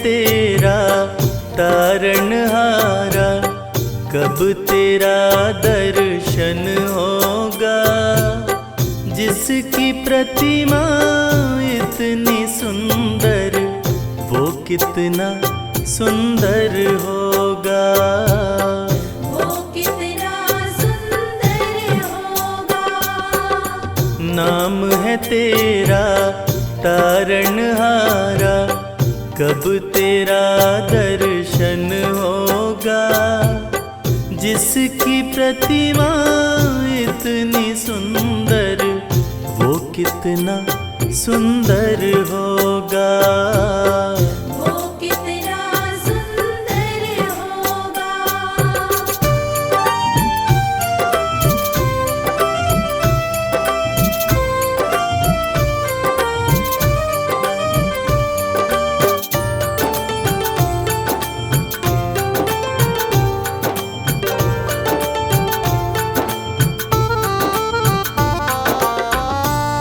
तेरा तारनहारा, कब तेरा दर्शन होगा। जिसकी प्रतिमा इतनी सुंदर, वो कितना सुंदर होगा। वो कितना सुंदर होगा। नाम है तेरा तारनहारा, कब तेरा दर्शन होगा। जिसकी प्रतिमा इतनी सुंदर, वो कितना सुंदर होगा। वो कितना सुंदर होगा।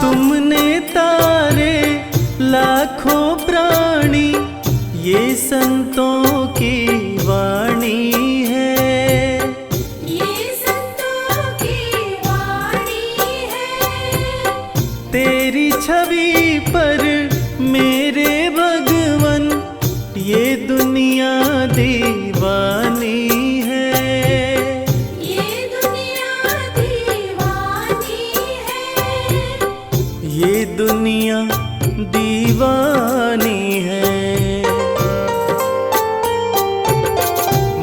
तुमने तारे लाखों प्राणी, ये संतों की वाणी है। ये संतों की वाणी है। तेरी छवि पर मेरे भगवन, ये दुनिया दीवानी है। ये दुनिया दीवानी है। ये दुनिया दीवानी है।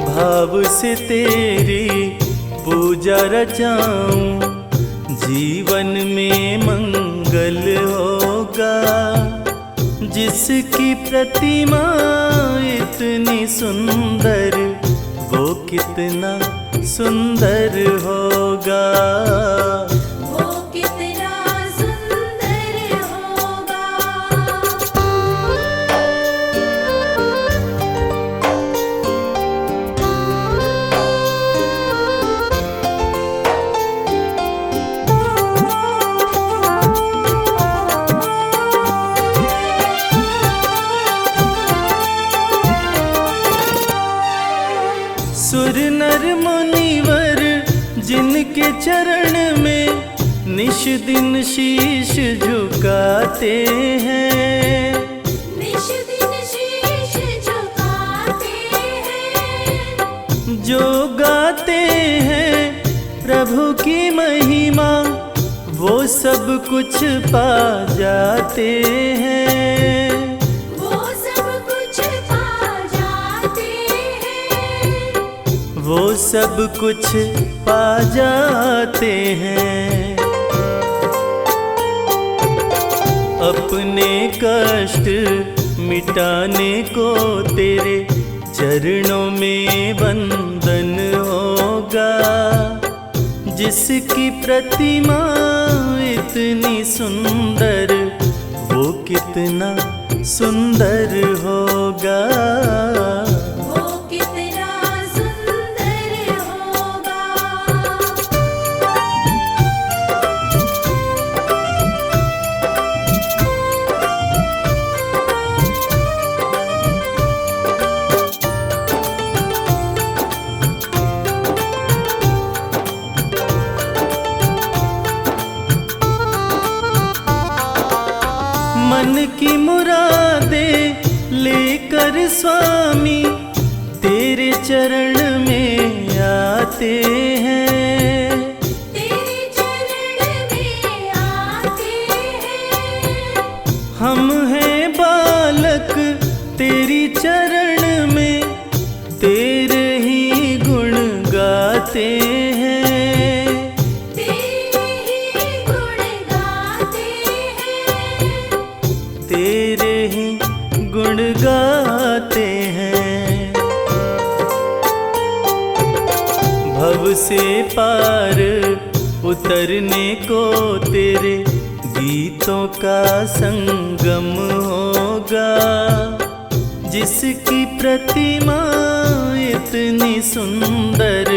भाव से तेरी पूजा रचाऊं, जीवन में मंगल होगा। जिसकी प्रतिमा इतनी सुंदर, वो कितना सुंदर होगा। वो कितना सुंदर होगा। सुर नर मुनिवर जिनके चरण में निश दिन शीश झुकाते हैं। निश दिन शीश झुकाते हैं। जो गाते हैं प्रभु की महिमा, वो सब कुछ पा जाते हैं। वो सब कुछ पा जाते हैं। वो सब कुछ पा जाते हैं। अपने कष्ट मिटाने को तेरे चरणों में वंदन होगा। जिसकी प्रतिमा इतनी सुंदर, वो कितना सुंदर होगा। वो कितना सुंदर होगा। मन की मुरादे लेकर स्वामी तेरे चरण में आते हैं। तेरे चरण में आते हैं। हम हैं बालक तेरी चरण में, तेरे ही गुण गाते हैं। तेरे ही गुण गाते हैं। तेरे ही गुण गाते हैं। भव से पार उतरने को तेरे गीतों का संगम होगा। जिसकी प्रतिमा इतनी सुंदर,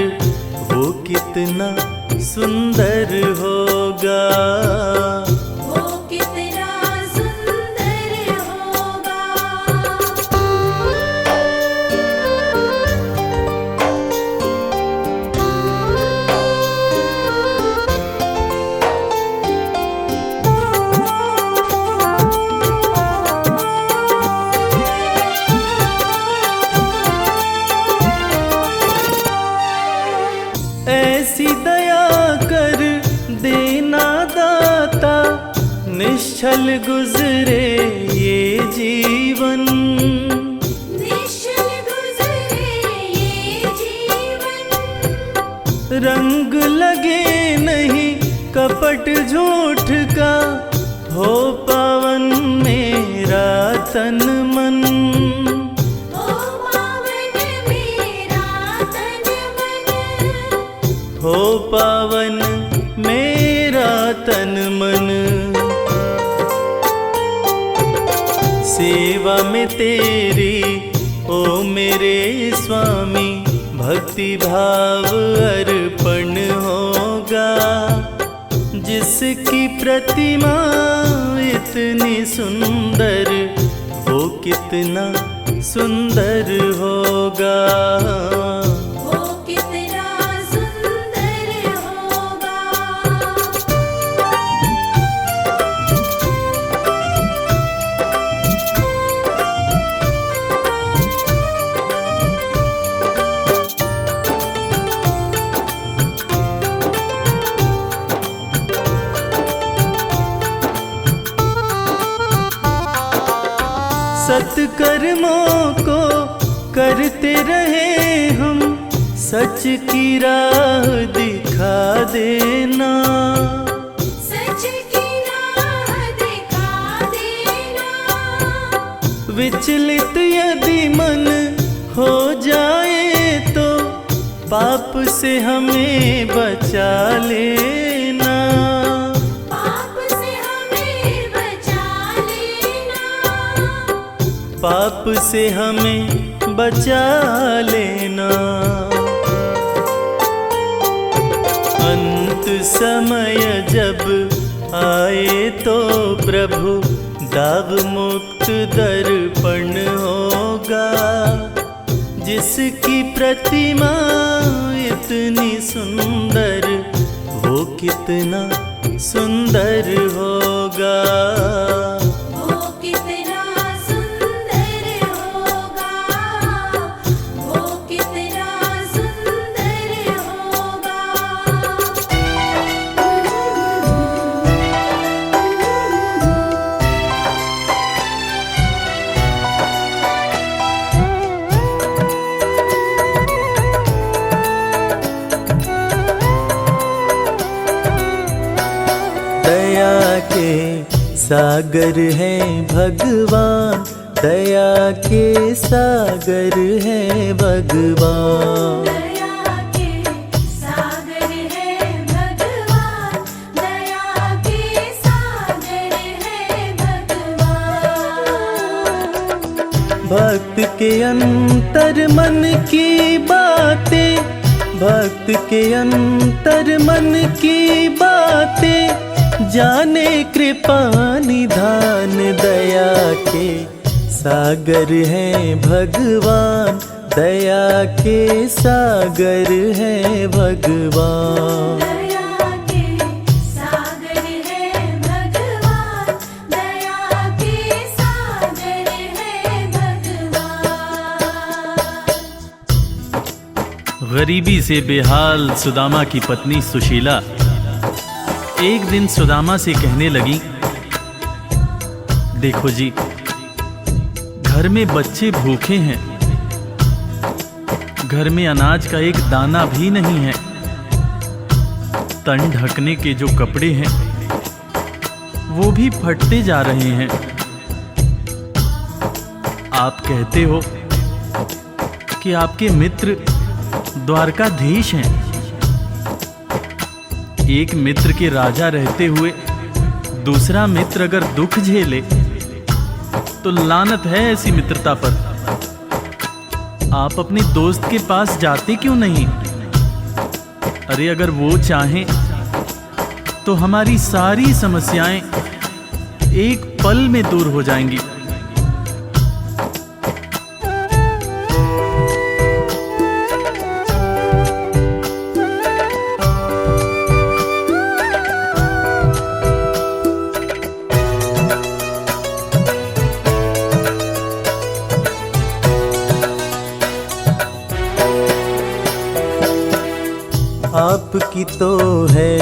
वो कितना सुंदर होगा। वो कितना सुंदर होगा। निश्चल गुजरे ये जीवन, निश्चल गुजरे ये जीवन। रंग लगे नहीं कपट झूठ का, हो पावन मेरा तन मन, हो पावन मेरा तन मन, हो पावन मेरा तन मन। सेवा में तेरी ओ मेरे स्वामी, भक्ति भाव अर्पण होगा। जिसकी प्रतिमा इतनी सुंदर, वो कितना सुंदर होगा। वो कितना सुंदर होगा। सत्कर्मों को करते रहे हम, सच की राह दिखा देना। सच की राह दिखा देना। विचलित यदि मन हो जाए तो, पाप से हमें बचा लेना। पाप से हमें बचा लेना। पाप से हमें बचा लेना। अंत समय जब आए तो प्रभु, दाव मुक्त दर्पण होगा। जिसकी प्रतिमा इतनी सुंदर, वो कितना सुंदर होगा। वो कितना सुंदर होगा। वो कितना सुंदर होगा। दया के सागर है भगवान, दया के सागर है भगवान। दया के सागर है भगवान। दया के सागर है भगवान। भक्त के अंतर मन की बातें, भक्त के अंतर मन की बातें, जाने कृपा निधान। दया के सागर है भगवान, दया के सागर है भगवान। दया के सागर है भगवान। दया के सागर है भगवान। गरीबी से बेहाल सुदामा की पत्नी सुशीला एक दिन सुदामा से कहने लगी, देखो जी, घर में बच्चे भूखे हैं, घर में अनाज का एक दाना भी नहीं है, तन ढकने के जो कपड़े हैं वो भी फटते जा रहे हैं। आप कहते हो कि आपके मित्र द्वारकाधीश हैं। एक मित्र के राजा रहते हुए दूसरा मित्र अगर दुख झेले तो लानत है ऐसी मित्रता पर। आप अपने दोस्त के पास जाते क्यों नहीं? अरे अगर वो चाहें तो हमारी सारी समस्याएं एक पल में दूर हो जाएंगी। आपकी तो है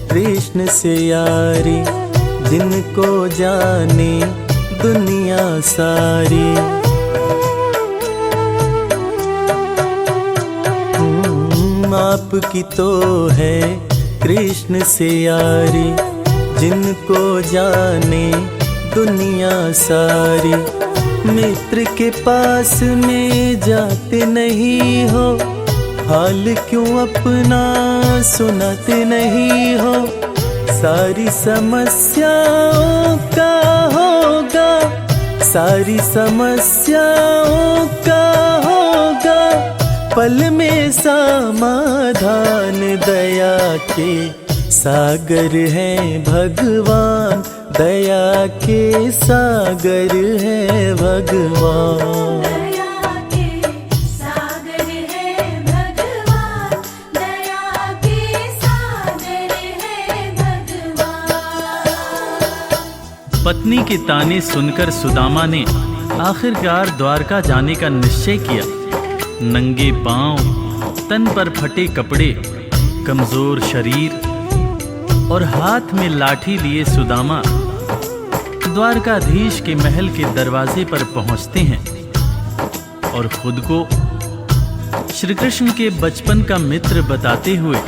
कृष्ण से यारी, जिनको जाने दुनिया सारी। आपकी तो है कृष्ण से यारी, जिनको जाने दुनिया सारी। मित्र के पास में जाते नहीं हो, हाल क्यों अपना सुनाते नहीं हो। सारी समस्याओं का होगा, सारी समस्याओं का होगा पल में समाधान। दया के सागर हैं भगवान, दया के सागर हैं भगवान। दया के सागर है भगवान, दया के सागर है भगवान। पत्नी के ताने सुनकर सुदामा ने आखिरकार द्वारका जाने का निश्चय किया। नंगे पांव, तन पर फटे कपड़े, कमजोर शरीर और हाथ में लाठी लिए सुदामा द्वारकाधीश के महल के दरवाजे पर पहुंचते हैं और खुद को श्री कृष्ण के बचपन का मित्र बताते हुए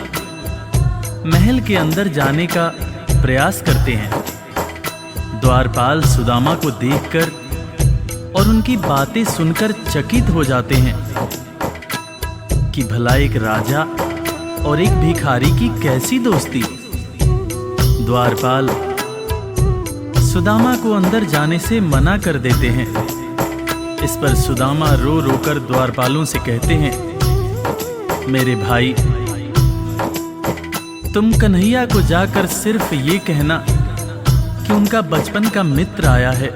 महल के अंदर जाने का प्रयास करते हैं। द्वारपाल सुदामा को देखकर और उनकी बातें सुनकर चकित हो जाते हैं कि भला एक राजा और एक भिखारी की कैसी दोस्ती। द्वारपाल सुदामा को अंदर जाने से मना कर देते हैं। इस पर सुदामा रो रो कर द्वारपालों से कहते हैं, मेरे भाई, तुम कन्हैया को जाकर सिर्फ ये कहना कि उनका बचपन का मित्र आया है।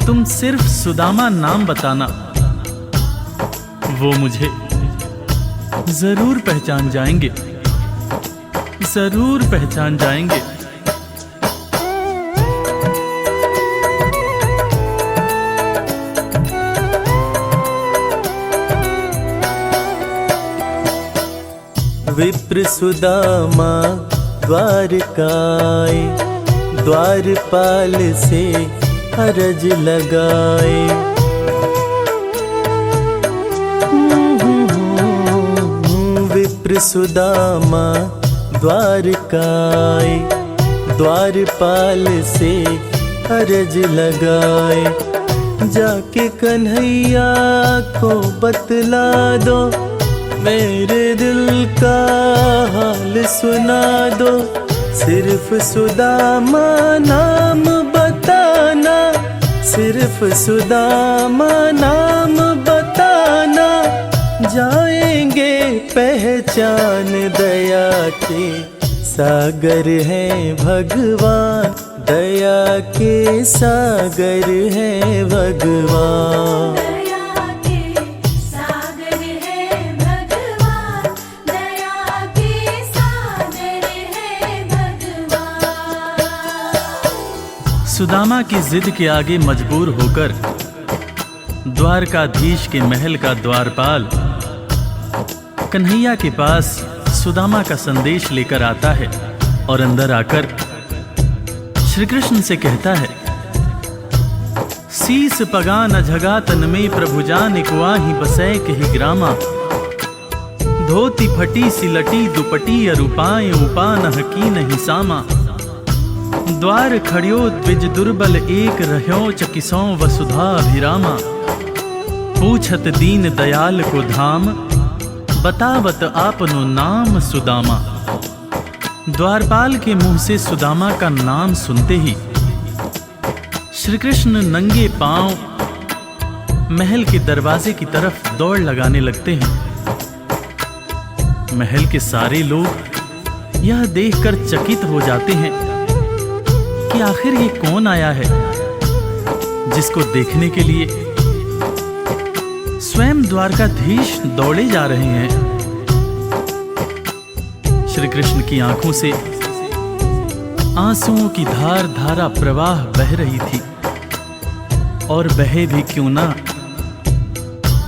तुम सिर्फ सुदामा नाम बताना, वो मुझे जरूर पहचान जाएंगे, जरूर पहचान जाएंगे। विप्र सुदामा द्वारकाए, द्वारपाल से अरज लगाए। विप्र सुदामा द्वारकाए, द्वारपाल से अरज लगाए। जाके कन्हैया को बतला दो, मेरे दिल का हाल सुना दो। सिर्फ सुदामा नाम बताना, सिर्फ सुदामा नाम बताना, जाएंगे पहचान। दया के सागर हैं भगवान, दया के सागर हैं भगवान। दया के सागर है भगवान, दया के सागर है भगवान। सुदामा की जिद के आगे मजबूर होकर द्वारकाधीश के महल का द्वारपाल कन्हैया के पास सुदामा का संदेश लेकर आता है और अंदर आकर श्री कृष्ण से कहता है, सीस पगा न झगा तन में प्रभु जान कुआही बसै कही ग्रामा। धोती फटी सिलटी दुपटी अरुपाए उपान हकी नहीं सामा। द्वार खड़ियो द्विज दुर्बल एक रह्यो चकिसों वसुधा अभिरामा। पूछत दीन दयाल को धाम, बतावत आपनो नाम सुदामा। द्वारपाल के मुंह से सुदामा का नाम सुनते ही श्री कृष्ण नंगे पांव महल के दरवाजे की तरफ दौड़ लगाने लगते हैं। महल के सारे लोग यह देखकर चकित हो जाते हैं कि आखिर ये कौन आया है जिसको देखने के लिए स्वयं द्वारकाधीश दौड़े जा रहे हैं। श्री कृष्ण की आंखों से आंसुओं की धार धारा प्रवाह बह रही थी, और बहे भी क्यों ना,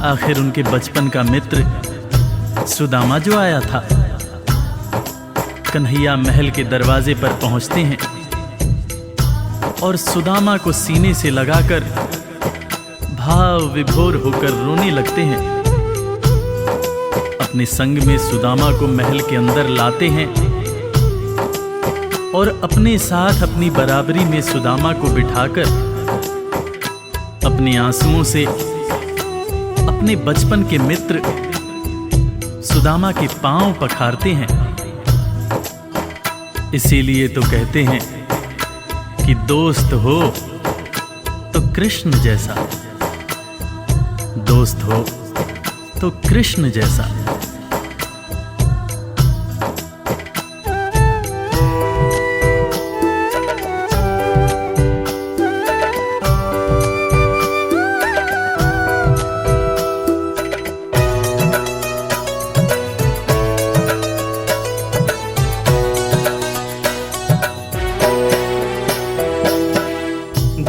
आखिर उनके बचपन का मित्र सुदामा जो आया था। कन्हैया महल के दरवाजे पर पहुंचते हैं और सुदामा को सीने से लगाकर भाव विभोर होकर रोने लगते हैं। अपने संग में सुदामा को महल के अंदर लाते हैं और अपने साथ अपनी बराबरी में सुदामा को बिठाकर अपने आंसुओं से अपने बचपन के मित्र सुदामा के पांव पखारते हैं। इसीलिए तो कहते हैं कि दोस्त हो तो कृष्ण जैसा, दोस्त हो तो कृष्ण जैसा।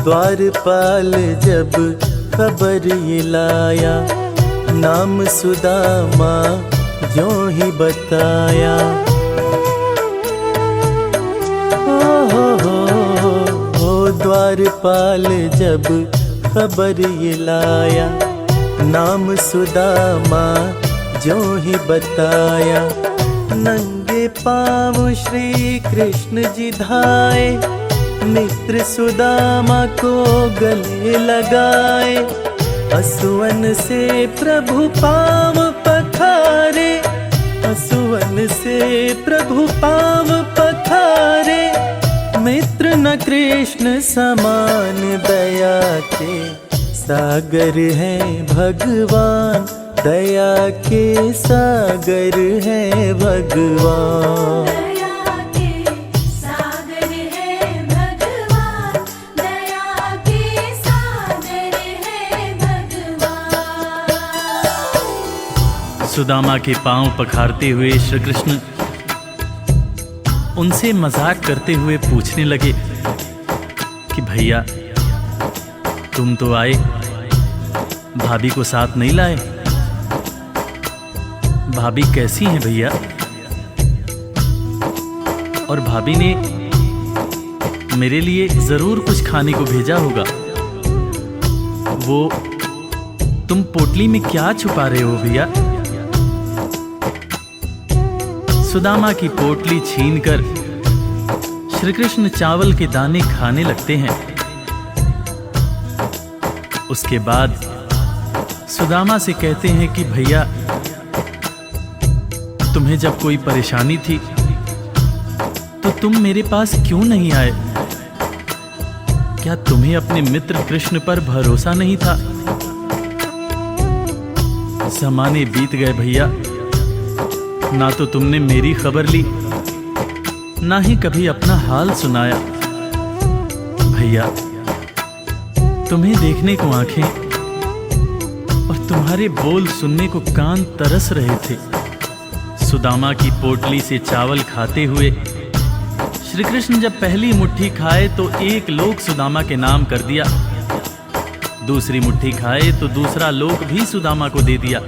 द्वारपाल जब खबर ये लाया, नाम सुदामा जो ही बताया। ओ द्वारपाल जब खबर ये लाया, नाम सुदामा जो ही बताया। नंगे पाँव श्री कृष्ण जी धाए, मित्र सुदामा को गले लगाए। असुवन से प्रभु पाँव पखारे, असुवन से प्रभु पाँव पखारे। मित्र न कृष्ण समान, दया के सागर है भगवान, दया के सागर है भगवान। सुदामा के पांव पखारते हुए श्री कृष्ण उनसे मजाक करते हुए पूछने लगे कि भैया तुम तो आए, भाभी को साथ नहीं लाए। भाभी कैसी हैं भैया? और भाभी ने मेरे लिए जरूर कुछ खाने को भेजा होगा। वो तुम पोटली में क्या छुपा रहे हो भैया? सुदामा की पोटली छीनकर श्री कृष्ण चावल के दाने खाने लगते हैं। उसके बाद सुदामा से कहते हैं कि भैया तुम्हें जब कोई परेशानी थी तो तुम मेरे पास क्यों नहीं आए? क्या तुम्हें अपने मित्र कृष्ण पर भरोसा नहीं था? ज़माने बीत गए भैया, ना तो तुमने मेरी खबर ली, ना ही कभी अपना हाल सुनाया। भैया तुम्हें देखने को आंखें और तुम्हारे बोल सुनने को कान तरस रहे थे। सुदामा की पोटली से चावल खाते हुए श्री कृष्ण जब पहली मुट्ठी खाए तो एक लोक सुदामा के नाम कर दिया, दूसरी मुट्ठी खाए तो दूसरा लोक भी सुदामा को दे दिया।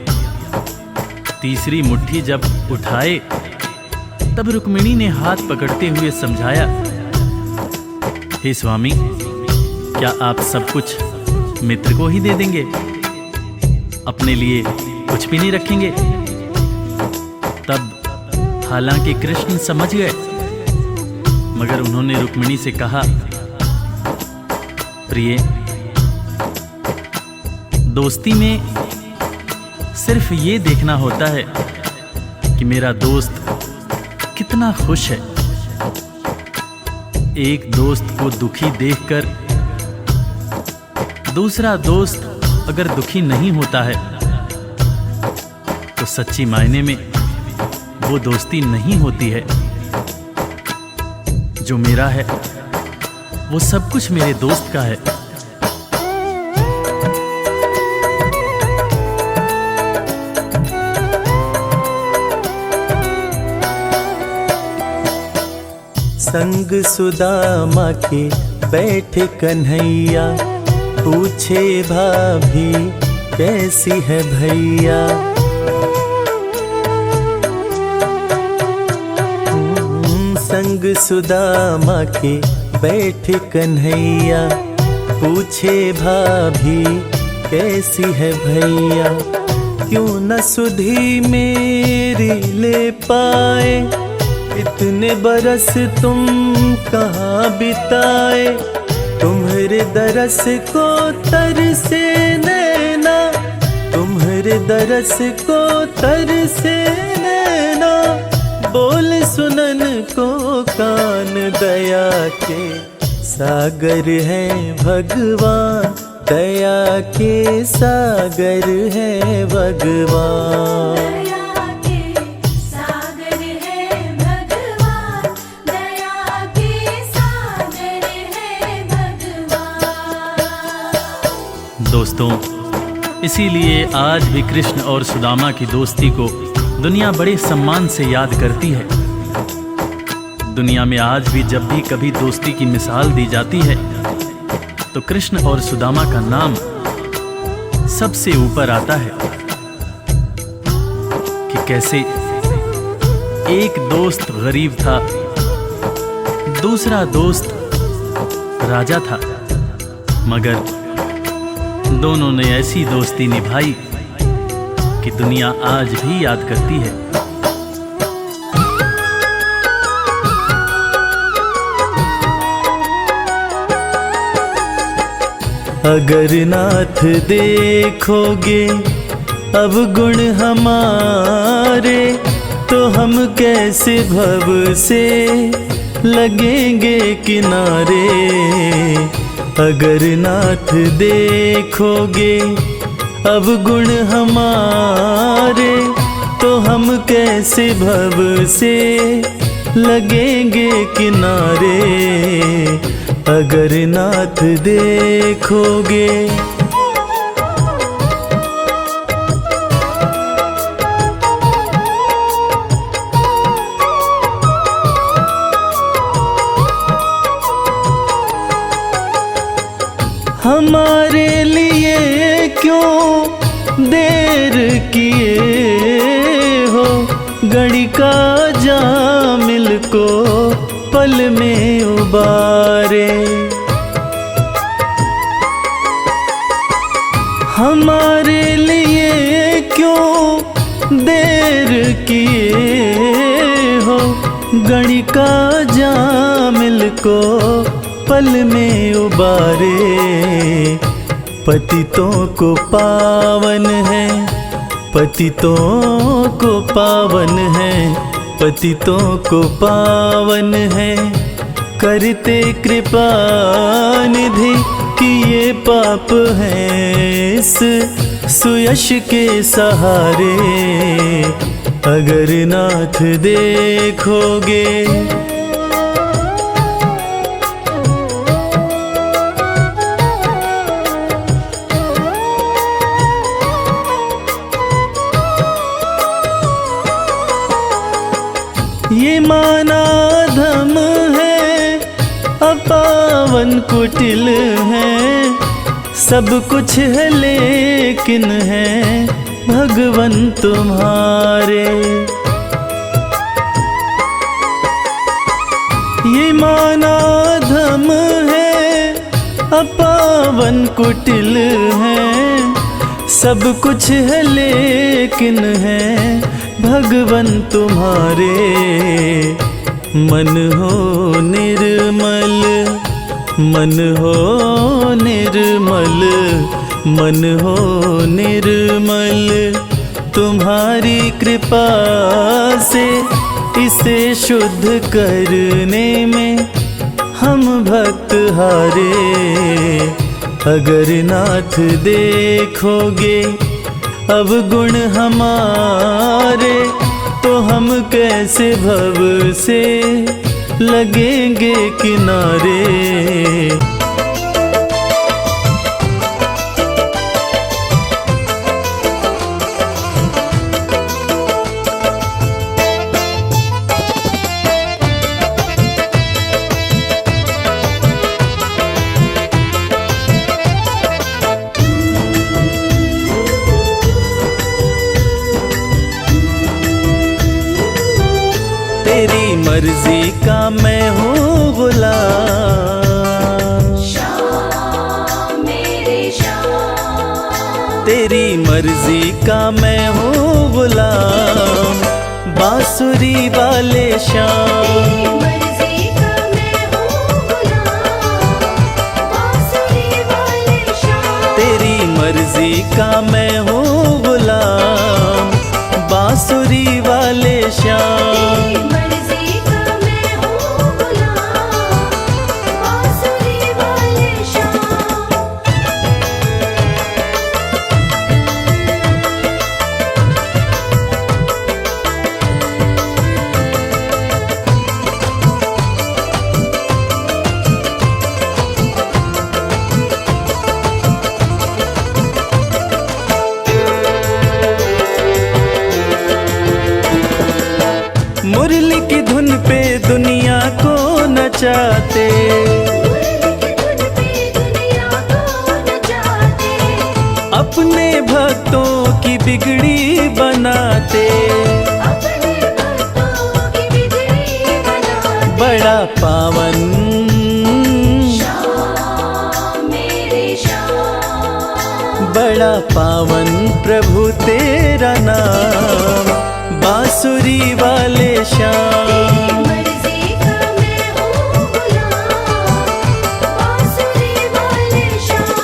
तीसरी मुट्ठी जब उठाए तब रुक्मिणी ने हाथ पकड़ते हुए समझाया, हे स्वामी क्या आप सब कुछ मित्र को ही दे देंगे, अपने लिए कुछ भी नहीं रखेंगे? तब हालांकि कृष्ण समझ गए, मगर उन्होंने रुक्मिणी से कहा, प्रिय दोस्ती में सिर्फ ये देखना होता है कि मेरा दोस्त कितना खुश है। एक दोस्त को दुखी देखकर दूसरा दोस्त अगर दुखी नहीं होता है तो सच्ची मायने में वो दोस्ती नहीं होती है। जो मेरा है वो सब कुछ मेरे दोस्त का है। संग सुदामा के बैठे कन्हैया, पूछे भाभी कैसी है भैया। संग सुदामा के बैठ कन्हैया, पूछे भाभी कैसी है भैया। क्यों न सुधी मेरी ले पाए, इतने बरस तुम कहाँ बिताए। तुम्हारे दरस को तरसे नैना, तुम्हारे दरस को तरसे नैना। बोल सुनन को कान, दया के सागर है भगवान, दया के सागर है भगवान। दया के सागर है भगवान, दया के सागर है भगवान। दोस्तों, इसीलिए आज भी कृष्ण और सुदामा की दोस्ती को दुनिया बड़े सम्मान से याद करती है। दुनिया में आज भी जब भी कभी दोस्ती की मिसाल दी जाती है तो कृष्ण और सुदामा का नाम सबसे ऊपर आता है कि कैसे एक दोस्त गरीब था, दूसरा दोस्त राजा था, मगर दोनों ने ऐसी दोस्ती निभाई कि दुनिया आज भी याद करती है। अगर नाथ देखोगे अब गुण हमारे, तो हम कैसे भव से लगेंगे किनारे। अगर नाथ देखोगे अब गुण हमारे, तो हम कैसे भव से लगेंगे किनारे। अगर नाथ देखोगे। हमारे लिए क्यों देर किए हो, गणिका जामिल को पल में उबारे। हमारे लिए क्यों देर किए हो, गणिका जामिल को पल में उबारे। पतितों को पावन है, पतितों को पावन है, पतितों को पावन है। करते कृपा निधि कि ये पाप हैं इस सुयश के सहारे। अगर नाथ देखोगे। ये माना धम है, अपावन कुटिल है, सब कुछ है लेकिन है भगवन तुम्हारे। ये माना धम है, अपावन कुटिल है, सब कुछ है लेकिन है भगवन तुम्हारे। मन हो निर्मल, मन हो निर्मल, मन हो निर्मल, तुम्हारी कृपा से इसे शुद्ध करने में हम भक्त हारे। अगर नाथ देखोगे अब गुण हमारे, तो हम कैसे भव से लगेंगे किनारे। मर्जी का मैं हूँ गुलाम। श्याम मेरे श्याम, तेरी मर्जी का मैं हूँ गुलाम, बांसुरी वाले श्याम। मर्जी का मैं हूँ गुलाम, बांसुरी वाले श्याम। तेरी मर्जी का मैं हूँ गुलाम, बांसुरी वाले श्याम। मर्जी का मैं हूँ गुलाम, बांसुरी वाले श्याम। मुरली की धुन पे दुनिया को नचाते, अपने भक्तों की बिगड़ी बनाते। बड़ा पावन बड़ा पावन प्रभु तेरा नाम, बांसुरी वाले श्याम। मर्जी का मैं हूँ गुलाम, बांसुरी वाले श्याम।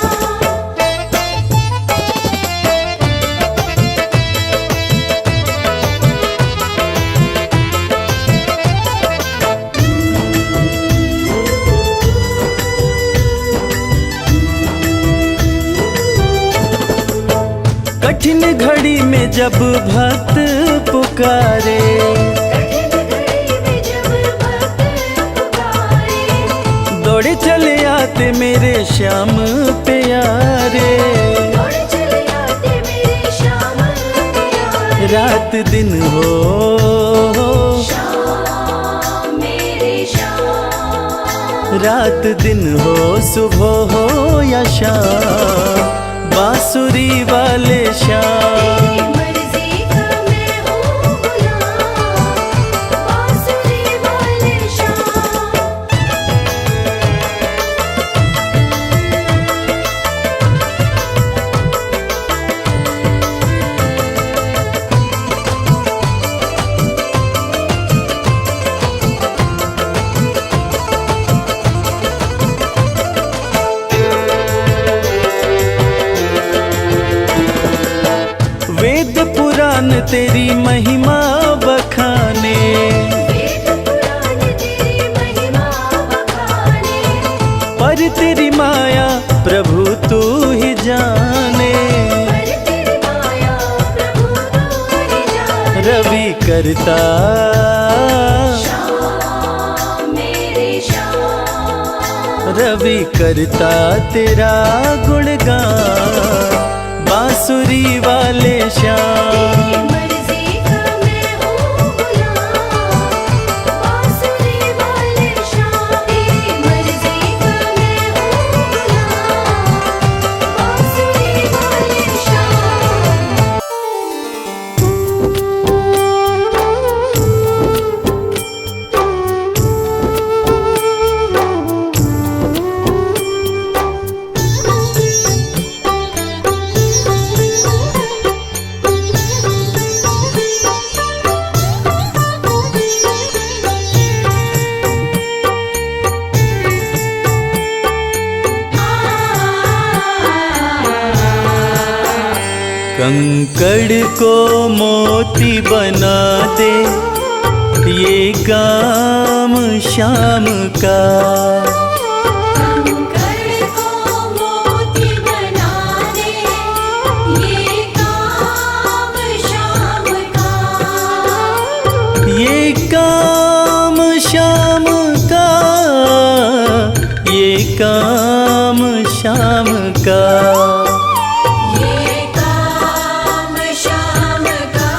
कठिन घड़ी में जब भक्त पुकारे, दौड़े चले आते मेरे श्याम प्यारे। रात दिन हो रात दिन हो, सुबह हो या शाम, बांसुरी वाले श्याम। मर्जी का मैं हूँ गुलाम, बांसुरी वाले श्याम। वेद पुराण तेरी महिमा बखाने, वेद पुराण तेरी महिमा बखाने। पर तेरी माया प्रभु तू ही जाने। पर तेरी माया प्रभु तू ही जाने। रवि करता श्याम मेरे श्याम, रवि करता तेरा गुणगान, बांसुरी वाले श्याम। मर्जी का मैं हूँ गुलाम, बांसुरी वाले श्याम। मर्जी का मैं हूँ गुलाम, बांसुरी वाले श्याम। कंकड़ को मोती बना दे, ये काम श्याम का। कंकड़ को मोती बना दे, ये काम श्याम का। ये काम श्याम का, ये काम श्याम का। ये काम श्याम का,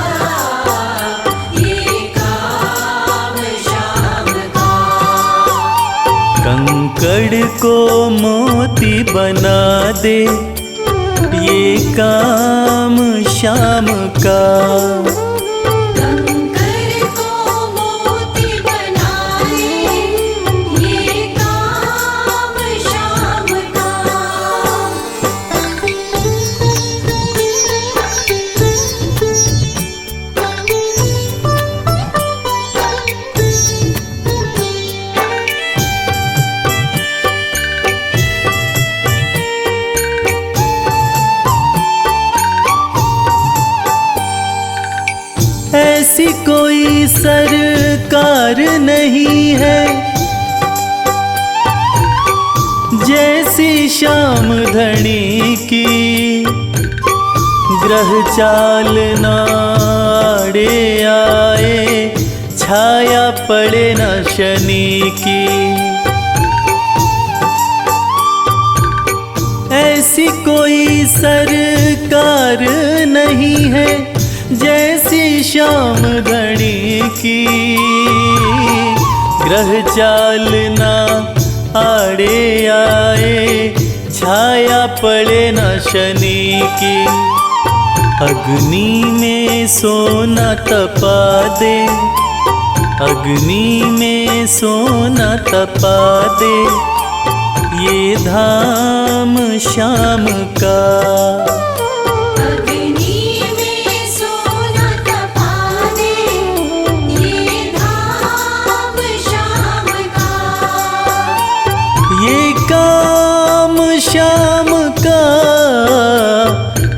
ये काम श्याम का। कंकड़ को मोती बना दे, ये काम श्याम का। कंकड़ को मोती बना सरकार नहीं है, जैसी श्याम धनी की ग्रह चाल नाड़े आए, छाया पड़े न शनि की। ऐसी कोई सरकार नहीं है, जैसी श्याम धनी की ग्रह चाल ना आड़े आए, छाया पड़े न शनि की। अग्नि में सोना तपा दे, अग्नि में सोना तपा दे, ये धाम श्याम का। अग्नि में सोना तपा दे, ये धाम श्याम का। ये काम श्याम का,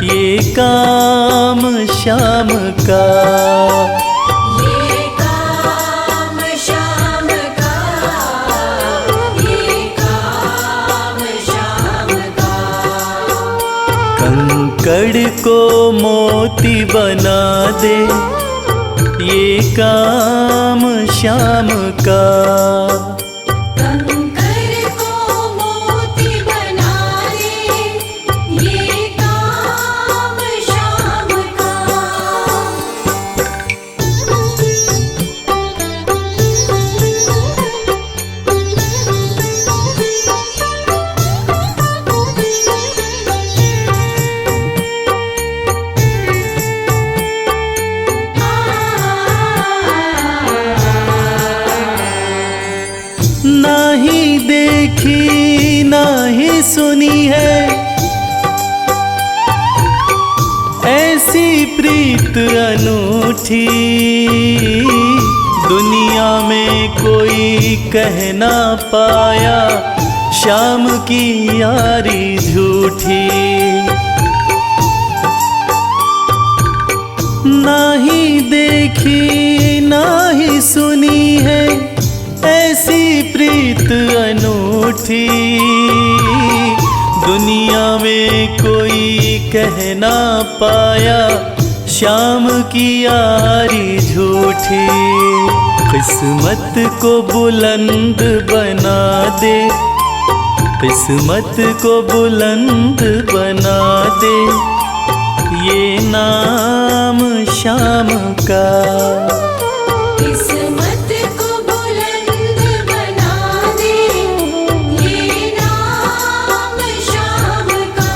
ये काम श्याम का। ये काम श्याम का, ये काम श्याम का। कंकड़ को मोती बना दे, ये काम श्याम का। कंकर को मोती बना दे, ये काम श्याम का। नाही देखी नाही सुनी है, ऐसी प्रीत अनूठी, दुनिया में कोई कह ना पाया, श्याम की यारी झूठी। नाही देखी नाही सुनी है, ऐसी प्रीत अनूठी, दुनिया में कोई कह ना पाया, श्याम की यारी झूठी। किस्मत को बुलंद बना दे, किस्मत को बुलंद बना दे, ये नाम श्याम का। किस्मत को बुलंद बना दे, ये नाम श्याम का।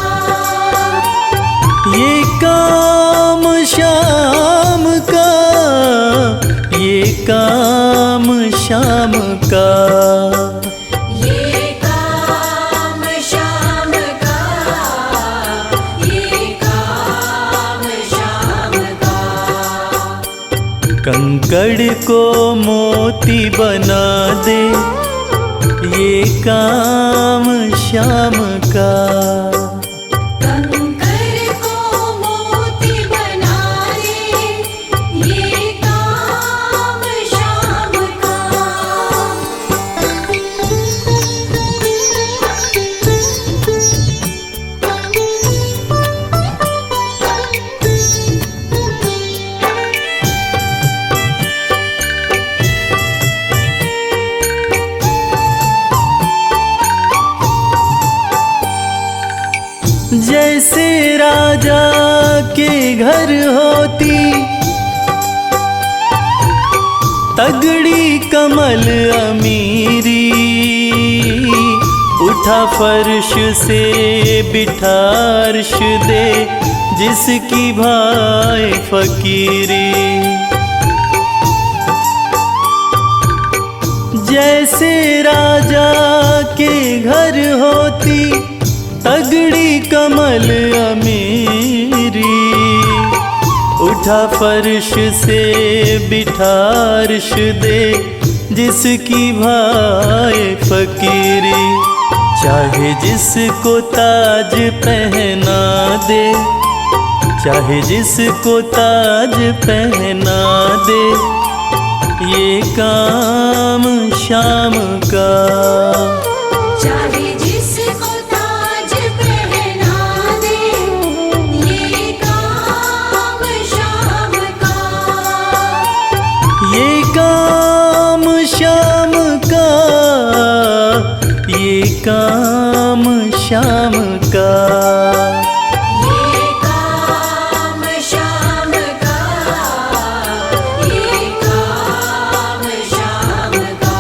ये काम श्याम का, ये काम श्याम का। ये काम श्याम का, ये काम श्याम का। कंकड़ को मोती बना दे, ये काम श्याम का। कंकर को मोती बना दे, ये काम श्याम का। जैसे राजा के घर होती तगड़ी कमल अमीरी, उठा फर्श से बिठा अर्श दे, जिसकी भाई फकीरी। जैसे राजा के घर होती तगड़ी कमल अमीरी, उठा फर्श से बिठा अर्श दे, जिसकी भाई फकीरी। चाहे जिसको ताज पहना दे, चाहे जिसको ताज पहना दे, ये काम श्याम का। चाहे जिसको ताज पहना दे, ये काम श्याम का। ये काम श्याम का, ये काम श्याम का। ये काम श्याम का, ये काम श्याम का।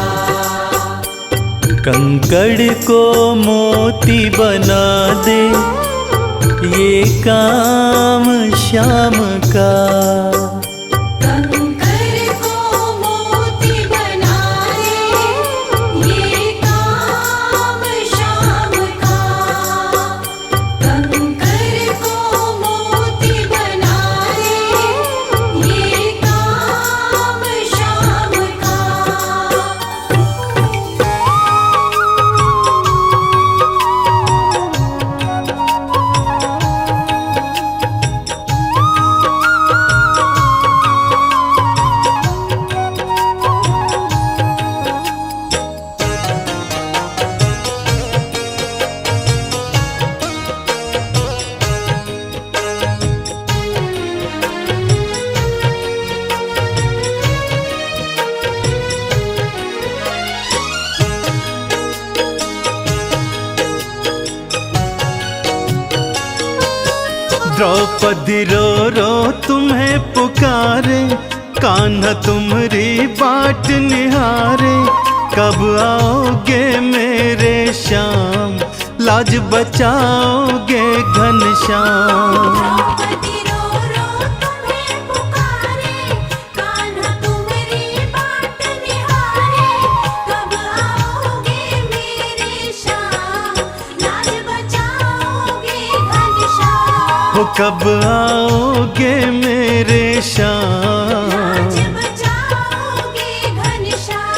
कंकड़ को मोती बना दे, ये काम श्याम का। कंकर को मोती बना दे, ये काम श्याम का। कंकर को मोती बना दे, ये काम श्याम का। द्रौपदी रो रो तुम्हें पुकारे, कान्हा तुम्हारी बाट निहारे। कब आओगे मेरे श्याम, लाज बचाओगे घनश्याम। द्रौपदी रो रो तुम्हें पुकारे, कान्हा तुम्हारी बाट निहारे। कब आओगे मेरे श्याम, लाज बचाओगे घनश्याम। हो कब आओगे मेरे श्याम। लाज बचाओगे घनश्याम।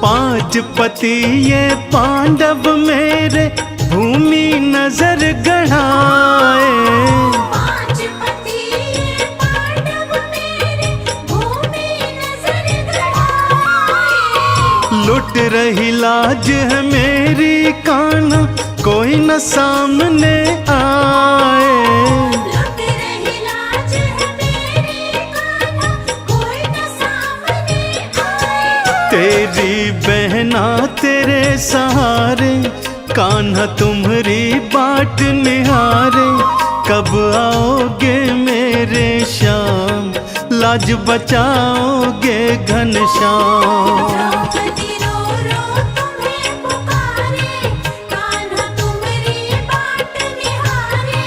पांच पति ये पांडव मेरे, भूमि नजर गढ़ाए। पांच पति ये पांडव मेरे, भूमि नजर गढ़ाए। लुट रही लाज है मेरी कान्हा, कोई न सामने आए। लुट रही लाज है मेरी कान्हा, कोई न सामने आए। तेरी बहना तेरे सहारे, कान्हा तुम्हारी बाट निहारे। कब आओगे मेरे श्याम, लाज बचाओगे घनश्याम। द्रौपदी रो रो तुम्हें पुकारे, कान्हा तुम्हारी बाट निहारे।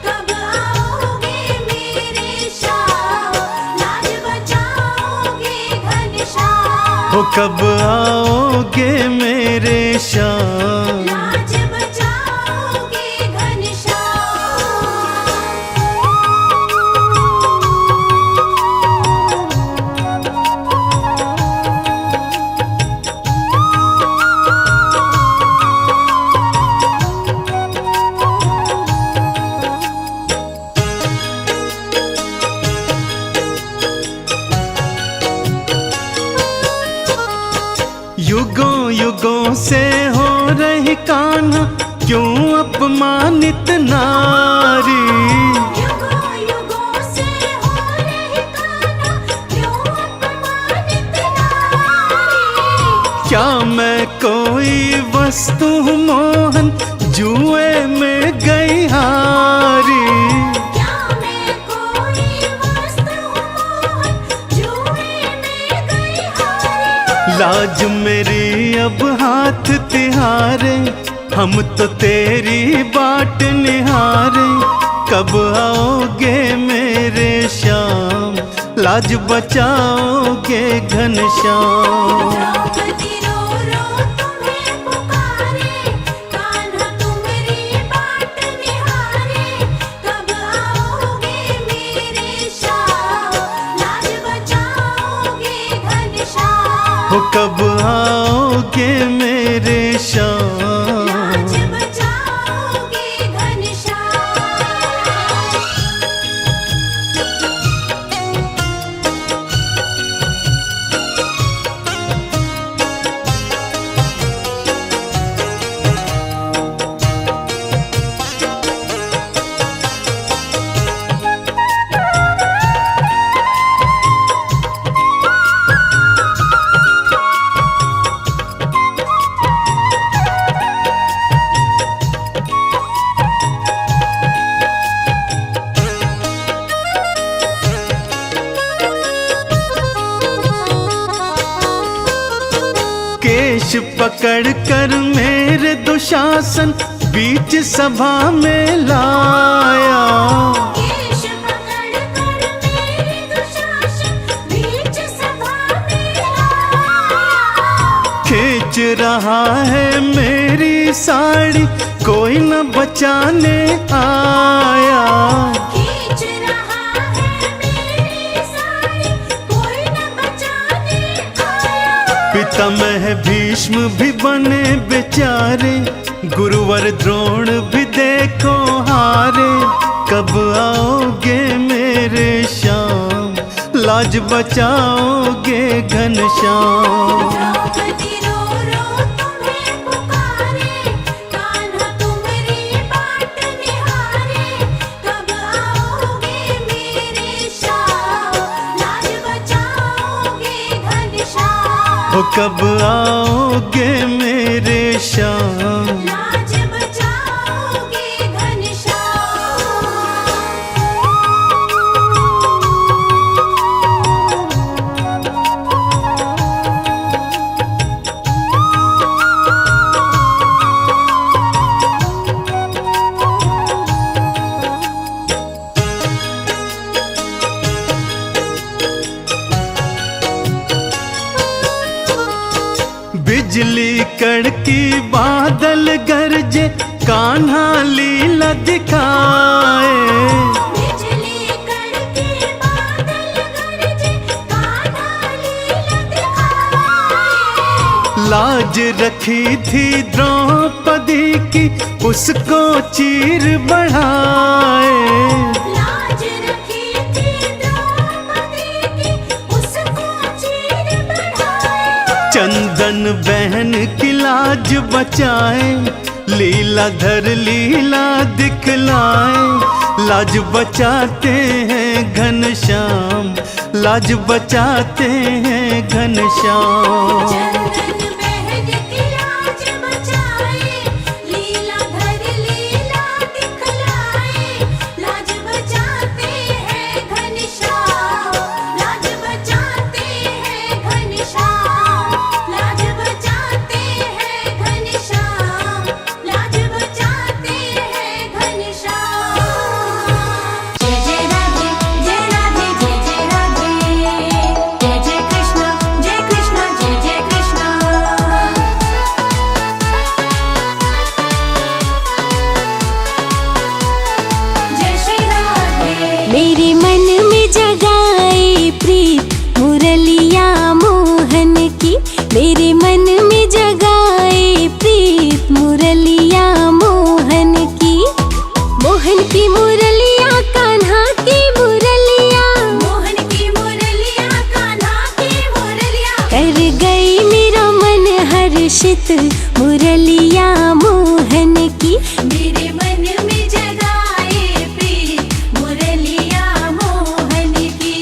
कब आओगे मेरे श्याम, लाज बचाओगे घनश्याम। हो कब आओगे मेरे श्याम। लाज बचाओगे घनश्याम। युगों युगों से हो रही कान्हा, क्यों अपमानित नारी। युगों युगों से हो रही कान्हा, क्यों अपमानित नारी। क्या मैं कोई वस्तु हूँ मोहन, जुए में गई हारी। क्या मैं कोई वस्तु हूँ मोहन, जुए में गई हारी। लाज मेरी अब हाथ तिहारे, हम तो तेरी बाट निहारे, कब आओगे मेरे श्याम, लाज बचाओगे घनश्याम। द्रौपदी रो रो तुम्हें पुकारे, कान्हा तुम्हारी बाट निहारे, कब आओगे मेरे श्याम, लाज बचाओगे घनश्याम। हो कब आओगे मेरे श्याम, लाज बचाओगे घनश्याम। केश पकड़ कर मेरे दुशासन बीच सभा में लाया, केश पकड़ कर मेरे दुशासन बीच सभा में लाया। खींच रहा है मेरी साड़ी, कोई न बचाने आया। खींच रहा है मेरी साड़ी, कोई न बचाने आया। पितामह भीष्म भी बने बेचारे, गुरुवर द्रोण भी देखो हारे, कब आओगे मेरे श्याम, लाज बचाओगे घनश्याम। द्रौपदी रो रो तुम्हें पुकारे, कान्हा तुम्हारी बाट निहारे, कब आओगे मेरे श्याम, लाज बचाओगे घनश्याम। हो कब आओगे मेरे श्याम, लाज बचाओगे घनश्याम। बिजली कड़की बादल गरजे, कान्हा लीला दिखाए। बिजली कड़के बादल गरजे, कान्हा लीला दिखाए। लाज रखी थी द्रौपदी की, उसको चीर बढ़ाए। लाज रखी थी द्रौपदी की, उसको चीर बढ़ाए। चंदन बहन की लाज बचाए, लीलाधर लीला दिखलाए। लाज बचाते हैं घनश्याम, लाज बचाते हैं घनश्याम। चंदन बहन की लाज बचाए, लीलाधर लीला दिखलाए। लाज बचाते हैं घनश्याम, लाज बचाते हैं घनश्याम, लाज बचाते हैं घनश्याम, लाज बचाते हैं घनश्याम। जय जय राधे, जय राधे, जय जय राधे, जय जय कृष्ण, जय कृष्ण, जय जय कृष्ण। जय श्री राधे। मेरे मन में जगाए प्रीत मुरलिया मोहन की, मेरे मन में जगाए प्रीत मुरलिया मोहन की। मोहन की मुरलिया, कान्हा की मुरलिया, मोहन की मुरलिया, कान्हा की मुरलिया। कर गई मेरा मन हर्षित मुरलिया मोहन की। मेरे मन में जगाए प्रीत मुरलिया मोहन की।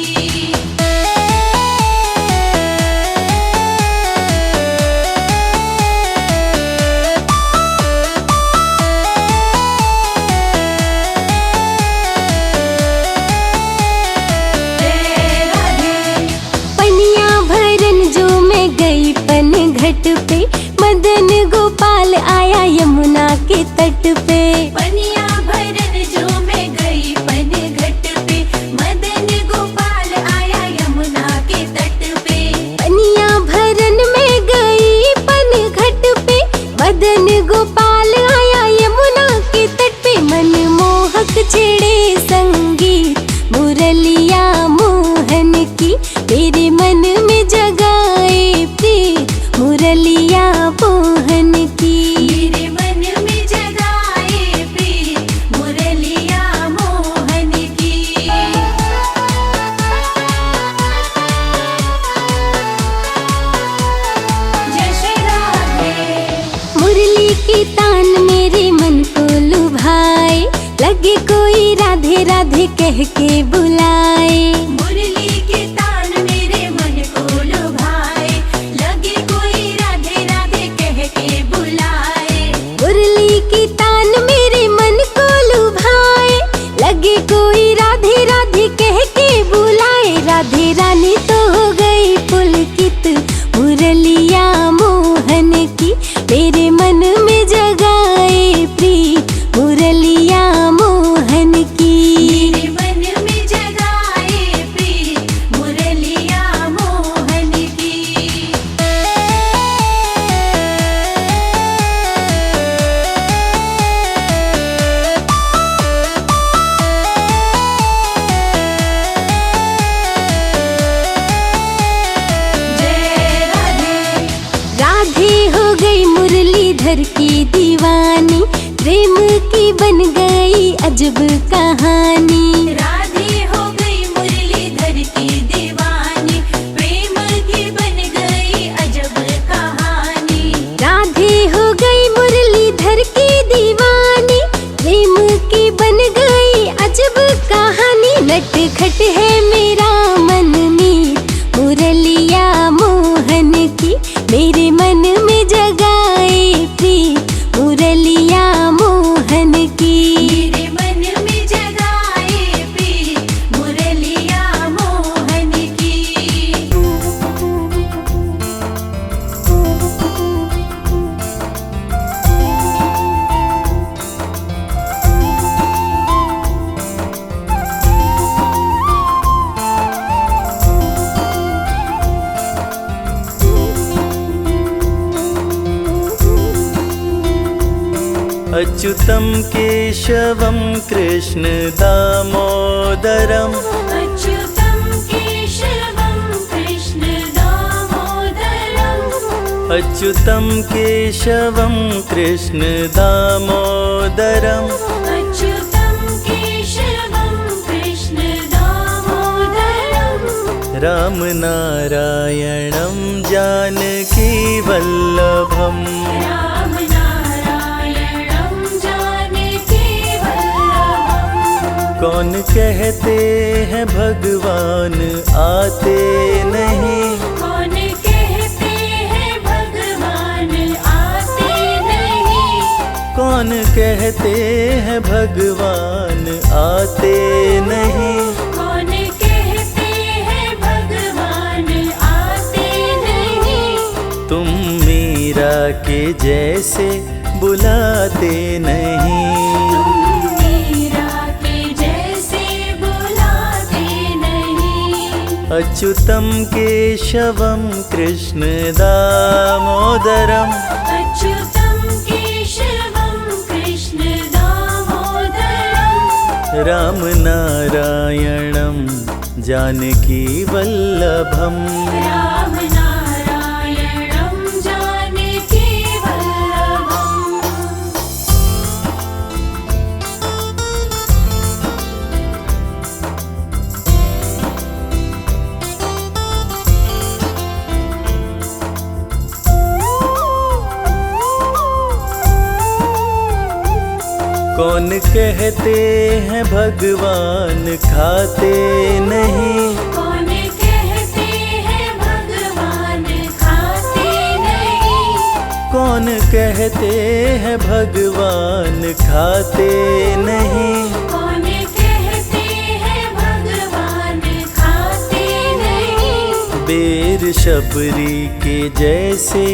घट पे मदन गोपाल आया यमुना के तट पे। पनिया भरन जो मैं गई पन घट पे, मदन गोपाल आया यमुना के तट पे। पनिया भरन में गई पन घट पे, मदन गोपाल आया यमुना के तट पे। मनमोहक छेड़े संगीत मुरलिया मोहन की, मेरे मन में जगाए प्रीत मुरलिया मोहन की। मेरे मन में जगाए प्रीत मुरलिया मोहन की। जय श्री राधे। मुरली की तान मेरे मन को लुभाए, लगे कोई राधे राधे कह के बुलाए। मुरली के तान मेरे मन को लुभाए, लगे कोई राधे राधे कह के बुलाए। मुरली की तान मेरे मन को लुभाए, लगे कोई राधे राधे कह के बुलाए। राधे रानी तो हो गई पुलकित मुरलिया मोहन की, मेरे मन में जगाए प्रीत मुरलिया मोहन की। मेरे मन में जगाए प्रीत मुरलिया मोहन की। जय राधे। राधे हो गई मुरलीधर की दीवानी, प्रेम की बन गई अजब कहानी। राधे हो गई मुरलीधर की दीवानी, प्रेम की बन गई अजब कहानी। राधे हो गई मुरलीधर की दीवानी, प्रेम की बन गई अजब कहानी। नटखट है मेरा मन मीत मुरलिया मोहन की, मेरे मन में जगाए प्रीत मुरलिया मोहन की। मेरे मन में जगाए प्रीत मुरलिया मोहन की। अच्युतं केशवं कृष्ण दामोदरम् अच्युतं केशवं कृष्ण दामोदरम्। अच्युतं केशवं कृष्ण दामोदरम् अच्युतं केशवं कृष्ण दामोदरम्। राम नारायणं जानकी वल्लभम् राम नारायणं जानकी वल्लभम्। कौन कहते हैं भगवान आते नहीं, कौन कहते हैं भगवान आते नहीं। कौन कहते हैं भगवान आते नहीं। कौन कहते हैं भगवान आते नहीं। तुम मीरा के जैसे बुलाते नहीं। तुम मीरा के जैसे बुलाते नहीं। अच्युतं केशवं कृष्ण दामोदरम् अच्युतं केशवं कृष्ण दामोदरम्। राम नारायणं जानकी वल्लभम् राम नारायणं जानकी वल्लभम्। कौन कहते हैं भगवान खाते नहीं। कौन कहते हैं भगवान खाते नहीं। कौन कहते हैं भगवान खाते नहीं। कौन कहते हैं भगवान खाते नहीं। बेर शबरी के जैसे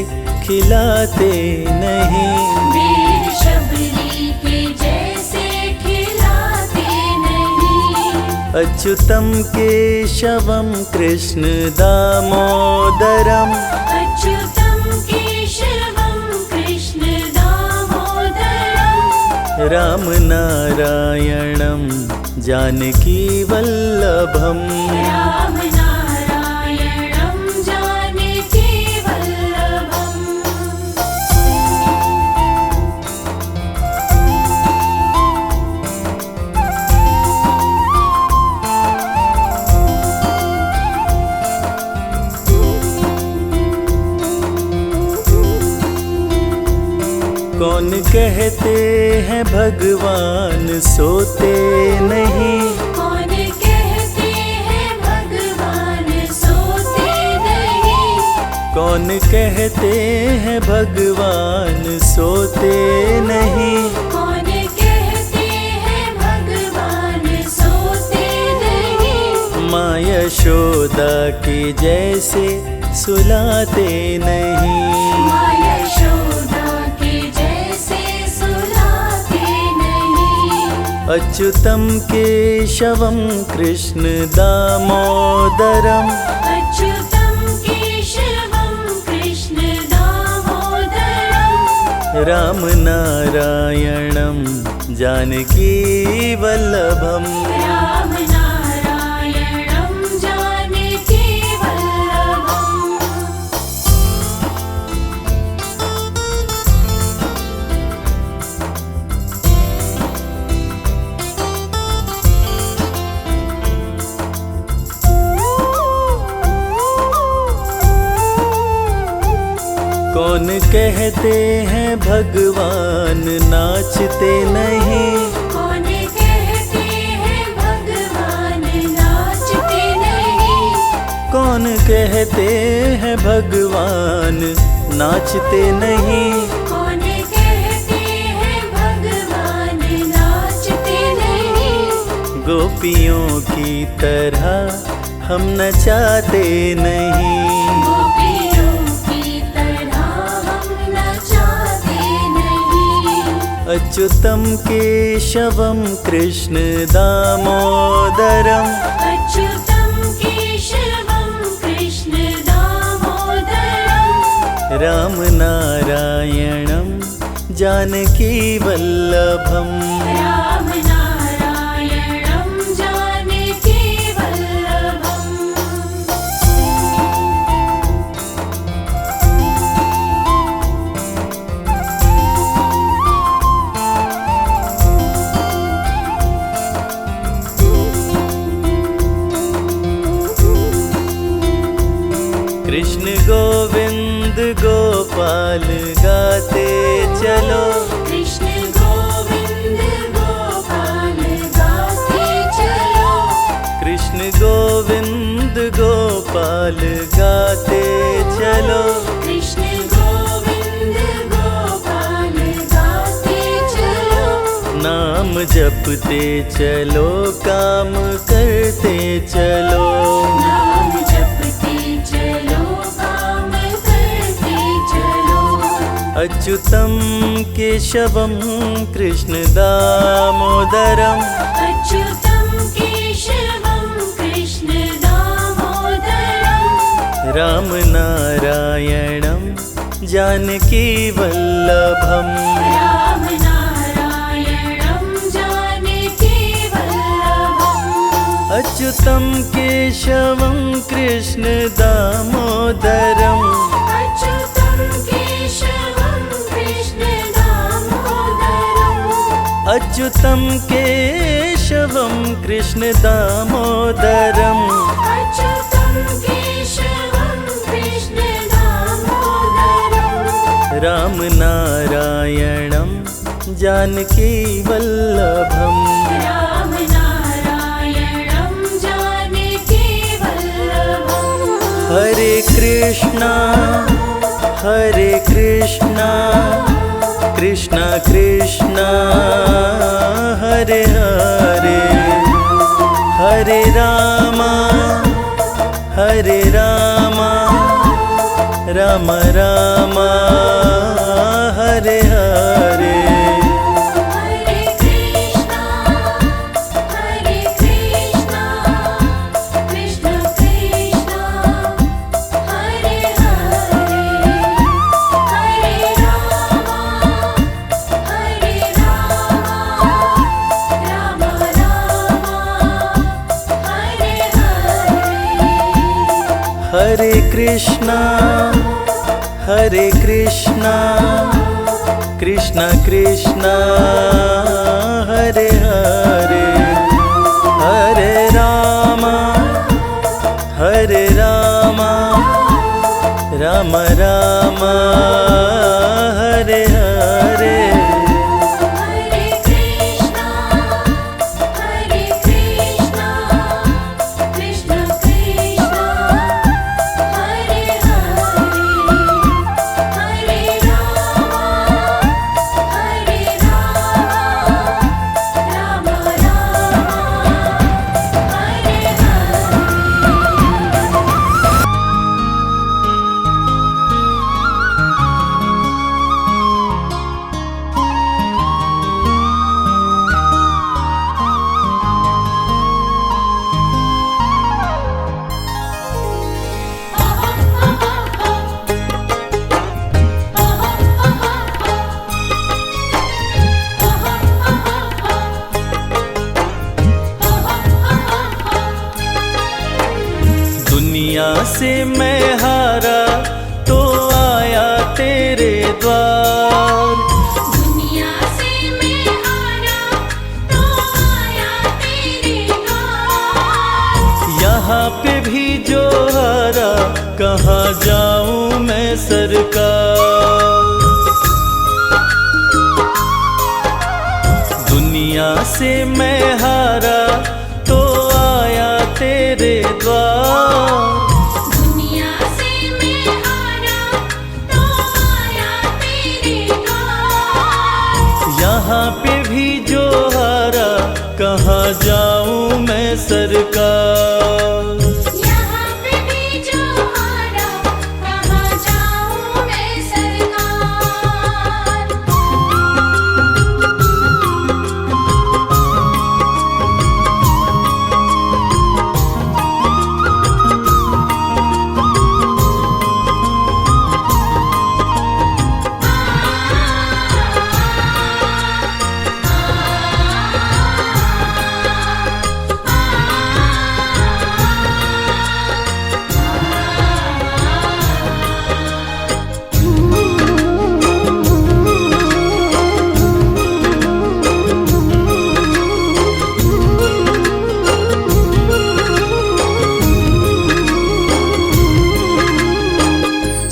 खिलाते नहीं। बेर शबरी के जैसे खिलाते नहीं। अच्युतं केशवं कृष्ण दामोदरम अच्युतं केशवं कृष्ण दामोदरम् राम नारायणं जानकी वल्लभम राम नारायणं जानकी वल्लभम्। कौन कहते हैं भगवान सोते नहीं। कौन कहते हैं भगवान सोते नहीं। कौन कहते हैं भगवान सोते नहीं। कौन कहते हैं भगवान सोते नहीं। माँ यशोदा की जैसे सुलाते नहीं। माँ यशोदा के जैसे सुलाते नहीं। अच्युतं केशवं कृष्ण दामोदरम अच्युतं केशवं कृष्ण दामोदरम् राम नारायणं जानकी वल्लभम राम नारायणं जानकी वल्लभम्। कौन कहते हैं भगवान नाचते नहीं। कौन कहते हैं भगवान नाचते नहीं। कौन कहते हैं भगवान नाचते नहीं। कौन कहते हैं भगवान नाचते नहीं। गोपियों की तरह हम नचाते नहीं। गोपियों की तरह हम नचाते नहीं। अच्युतं केशवं कृष्ण दामोदरम अच्युतं केशवं कृष्ण दामोदरम् राम नारायणं जानकी वल्लभम राम नारायणं जानकी वल्लभम्। कृष्ण गोविंद गोपाल गाते चलो। कृष्ण गोविंद गोपाल गाते चलो। कृष्ण गोविंद गोपाल गाते चलो। कृष्ण गोविंद गोपाल गाते चलो। नाम जपते चलो काम करते चलो। नाम जपते चलो काम करते चलो। अच्युतं केशवं कृष्ण दामोदरम अच्युतं केशवं कृष्ण दामोदरम् राम नारायणं जानकी वल्लभम राम नारायणं जानकी वल्लभम्। अच्युतं केशवं कृष्ण दामोदरम अच्युतं केशवं कृष्ण दामोदरम् अच्युतं केशवं कृष्ण दामोदरम अच्युतं केशवं कृष्ण दामोदरम् राम नारायणं जानकी वल्लभम राम नारायणं जानकी वल्लभम्। हरे कृष्णा कृष्णा कृष्णा हरे हरे हरे रामा राम राम हरे हरे हरे कृष्णा कृष्णा कृष्णा हरे हरे, हरे राम राम राम हरे हरे। हरे कृष्णा कृष्णा कृष्णा हरे हरे, हरे राम राम हरे दुनिया से मैं हारा तो आया तेरे द्वार, दुनिया से मैं हारा तो आया तेरे द्वार। यहाँ पे भी जो हारा कहाँ जाऊँ मैं सरकार। दुनिया से मैं हारा तो आया तेरे द्वार, दुनिया से मैं हारा तो आया तेरे द्वार। यहाँ पे भी जो हारा कहाँ जाऊँ मैं सरकार। यहाँ पे भी जो हारा कहाँ जाऊँ मैं सरकार।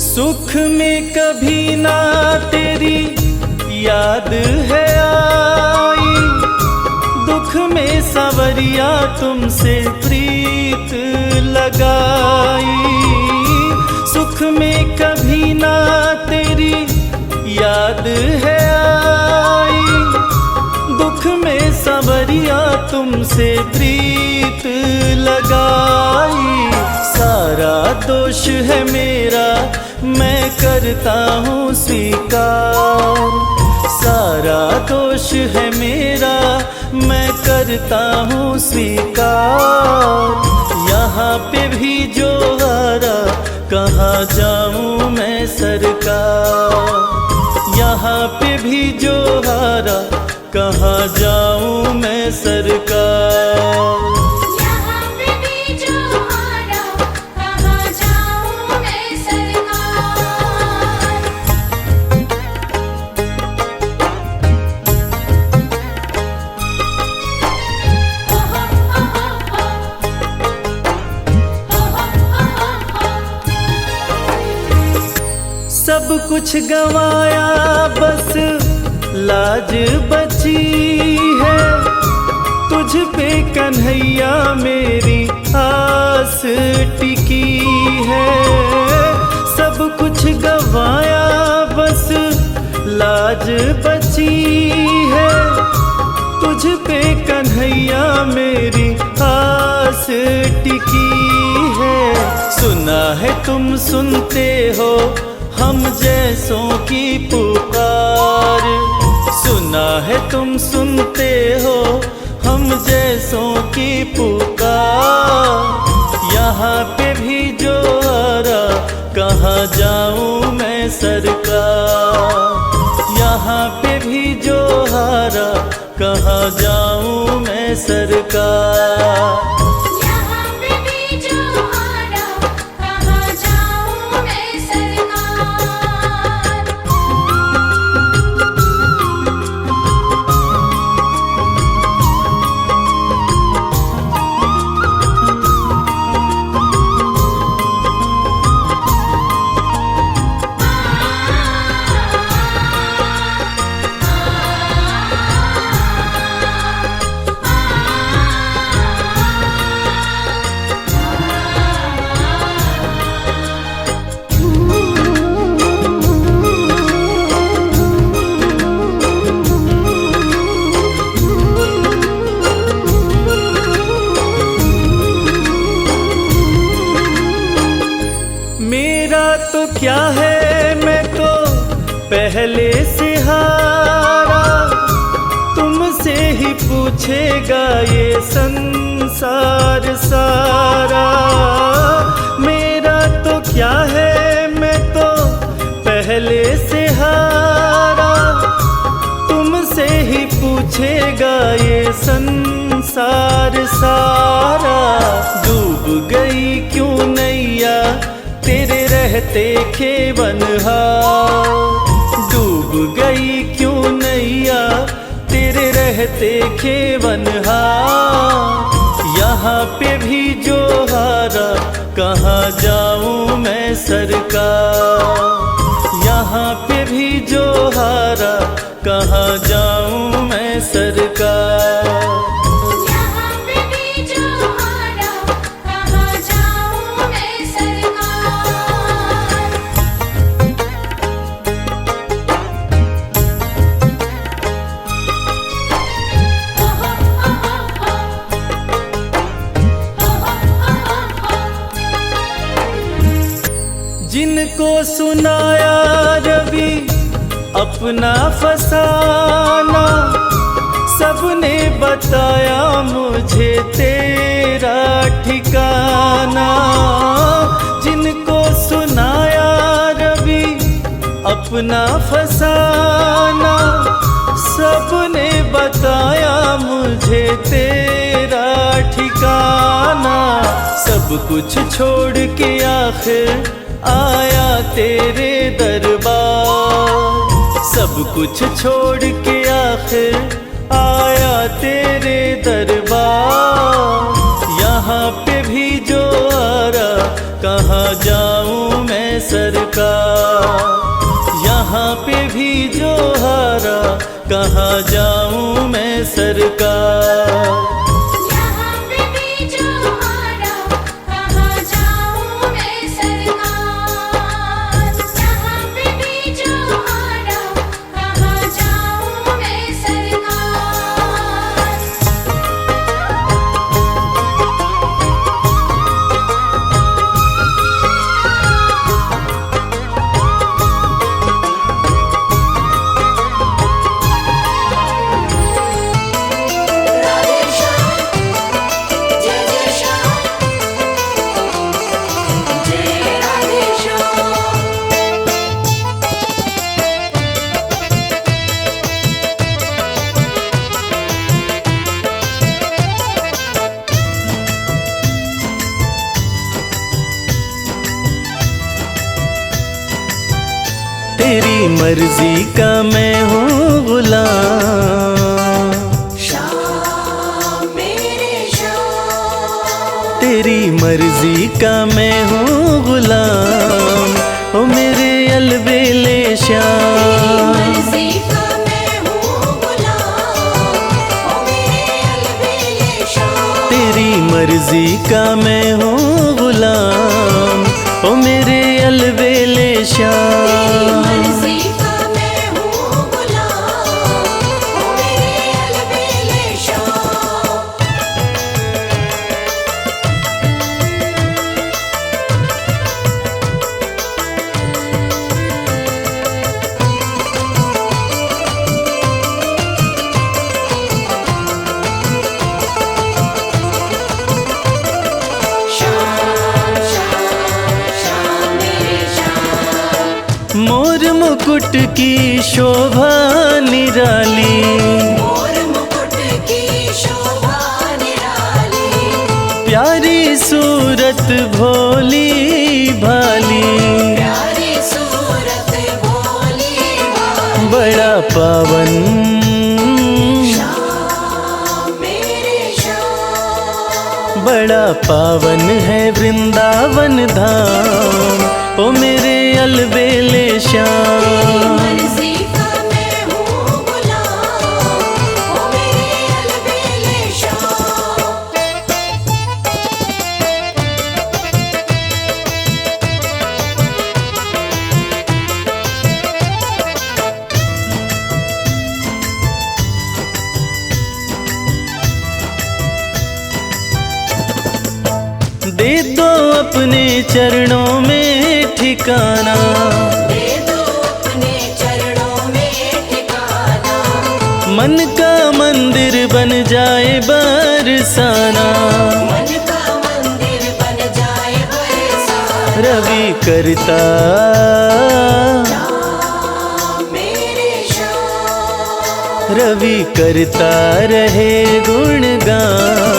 सुख में कभी ना तेरी याद है आई, दुख में सांवरिया तुमसे प्रीत लगाई। सुख में कभी ना तेरी याद है आई, दुख में सांवरिया तुमसे प्रीत लगाई। सारा दोष है मेरा मैं करता हूँ स्वीकार, सारा दोष है मेरा मैं करता हूँ स्वीकार। यहाँ पे भी जो हारा कहाँ जाऊँ मैं सरकार। यहाँ पे भी जो हारा कहाँ जाऊँ मैं सरकार। यहाँ पे भी जो हारा कहाँ जाऊँ मैं सरकार। सब कुछ गंवाया बस लाज बची है, तुझ पे कन्हैया मेरी आस टिकी है। सब कुछ गंवाया बस लाज बची है, तुझ पे कन्हैया मेरी आस टिकी है। सुना है तुम सुनते हो हम जैसों की पुकार, सुना है तुम सुनते हो हम जैसों की पुकार। यहाँ पे भी जो हारा कहाँ जाऊँ मैं सरकार। यहाँ पे भी जो हारा कहाँ जाऊँ मैं सरकार। यहाँ पे भी जो हारा कहाँ क्या है, मैं तो पहले से हारा, तुमसे ही पूछेगा ये संसार सारा। मेरा तो क्या है, मैं तो पहले से हारा, तुमसे ही पूछेगा ये संसार सारा। डूब गई क्यों नैया तेरे रहते खेवनहार, डूब गई क्यों नैया तेरे रहते खेवनहार। यहाँ पे भी जो हारा, कहाँ जाऊँ मैं सरकार। यहाँ पे भी जो हारा, कहाँ जाऊँ मैं सरकार। यहाँ पे भी जो हारा, कहाँ जाऊँ मैं सरकार। जिनको सुनाया रवि अपना फसाना, सबने बताया मुझे तेरा ठिकाना। जिनको सुनाया रवि अपना फसाना, सबने बताया मुझे तेरा ठिकाना। सब कुछ छोड़ के आखिर आया तेरे दरबार, सब कुछ छोड़ के आखिर आया तेरे दरबार। यहाँ पे भी जो आरा, कहाँ जाऊँ मैं सरकार। यहाँ पे भी जो हारा, कहाँ जाऊँ मैं सरकार। यहाँ पे भी जो हारा, कहाँ जाऊँ मैं सरकार। यहाँ पे भी जो हारा, कहाँ जाऊँ मैं सरकार। राधे श्याम, जय जय श्याम, जय राधे श्याम। तेरी मर्जी का मैं हूँ गुलाम, श्याम मेरे श्याम, तेरी मर्जी का मैं हूँ गुलाम। ओ मेरे अलबेले श्याम, मर्जी का मैं हूँ गुलाम, ओ मेरे अलबेले श्याम। तेरी मर्जी का मैं हूँ गुलाम। ओ मेरे अलबेले श्याम, मर्जी का मैं हूँ गुलाम, ओ मेरे अलबेले श्याम। श्याम श्याम श्याम मेरे श्याम। मोर मुकुट की शोभा निराली, मोर मुकुट की शोभा निराली, प्यारी सूरत भोली भाली। प्यारी सूरत भोली भाली। बड़ा पावन श्याम मेरे श्याम। बड़ा पावन है वृंदावन धाम। ओ मेरे अलबेले श्याम, मर्जी का मैं हूँ गुलाम, ओ मेरे अलबेले श्याम। दे दो अपने चरणों में ठिकाना, दे दो अपने चरणों में ठिकाना। मन का मंदिर बन जाए बरसाना, मन का मंदिर बन जाए बरसाना। रवि करता मेरे श्याम, रवि करता रहे गुणगान।